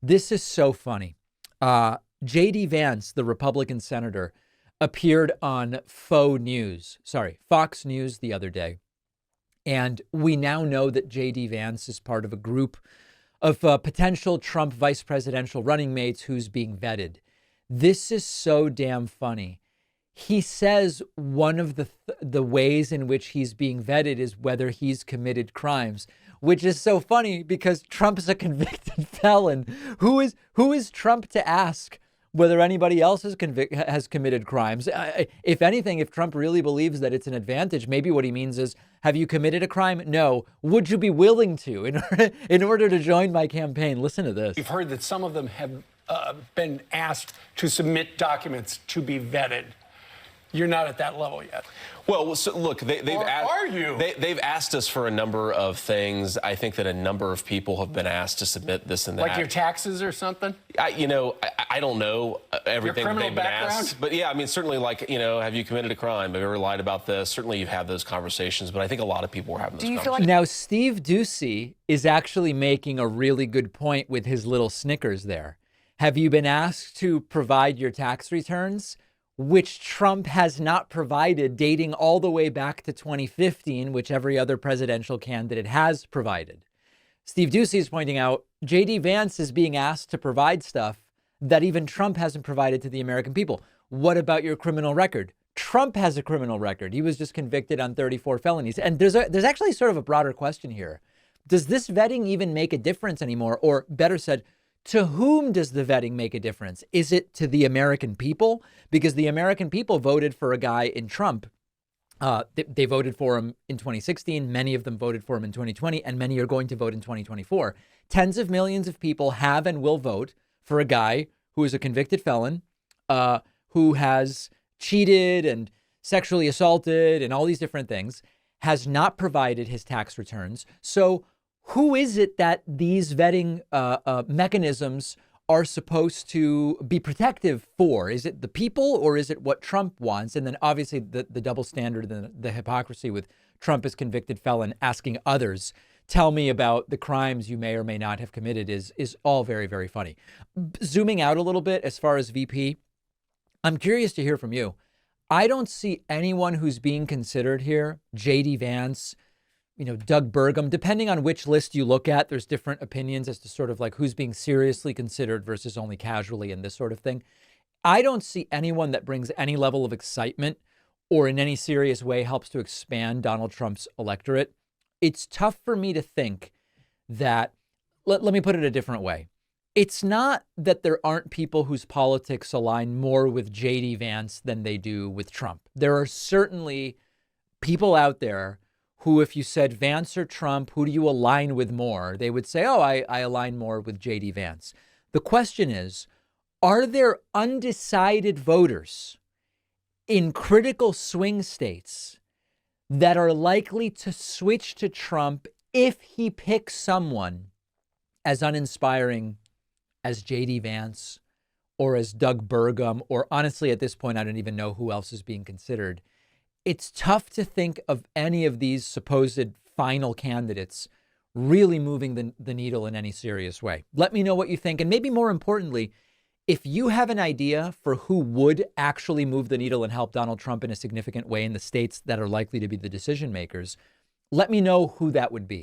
This is so funny. JD Vance, the Republican senator, appeared on Fox News the other day. And we now know that JD Vance is part of a group of potential Trump vice presidential running mates who's being vetted. This is so damn funny. He says one of the ways in which he's being vetted is whether he's committed crimes, which is so funny because Trump is a convicted felon. Who is Trump to ask whether anybody else has committed crimes? If anything, if Trump really believes that it's an advantage, maybe what he means is, have you committed a crime? No. Would you be willing to in order to join my campaign? Listen to this. We've heard that some of them have been asked to submit documents to be vetted. You're not at that level yet. Well, so look, they've are you? They've asked us for a number of things. I think that a number of people have been asked to submit this and that. Like your taxes or something? I don't know everything Your that they've been background? asked. But yeah, I mean, certainly have you committed a crime? Have you ever lied about this? Certainly you've had those conversations, but I think a lot of people were having those conversations. Now, Steve Doocy is actually making a really good point with his little snickers there. Have you been asked to provide your tax returns? Which Trump has not provided, dating all the way back to 2015, which every other presidential candidate has provided. Steve Doocy is pointing out JD Vance is being asked to provide stuff that even Trump hasn't provided to the American people. What about your criminal record? Trump has a criminal record. He was just convicted on 34 felonies. And there's actually sort of a broader question here. Does this vetting even make a difference anymore? Or better said, to whom does the vetting make a difference? Is it to the American people? Because the American people voted for a guy in Trump. They voted for him in 2016. Many of them voted for him in 2020, and many are going to vote in 2024. Tens of millions of people have and will vote for a guy who is a convicted felon, who has cheated and sexually assaulted and all these different things, has not provided his tax returns. So who is it that these vetting mechanisms are supposed to be protective for? Is it the people or is it what Trump wants? And then obviously the double standard and the hypocrisy with Trump as convicted felon asking others, tell me about the crimes you may or may not have committed is all very, very funny. Zooming out a little bit as far as VP, I'm curious to hear from you. I don't see anyone who's being considered here, JD Vance, Doug Burgum, depending on which list you look at, there's different opinions as to sort of like who's being seriously considered versus only casually and this sort of thing. I don't see anyone that brings any level of excitement or in any serious way helps to expand Donald Trump's electorate. It's tough for me to think that, let me put it a different way. It's not that there aren't people whose politics align more with JD Vance than they do with Trump. There are certainly people out there who, if you said Vance or Trump, who do you align with more? They would say, I align more with JD Vance. The question is, are there undecided voters in critical swing states that are likely to switch to Trump if he picks someone as uninspiring as JD Vance or as Doug Burgum, or honestly, at this point, I don't even know who else is being considered? It's tough to think of any of these supposed final candidates really moving the needle in any serious way. Let me know what you think. And maybe more importantly, if you have an idea for who would actually move the needle and help Donald Trump in a significant way in the states that are likely to be the decision makers, let me know who that would be.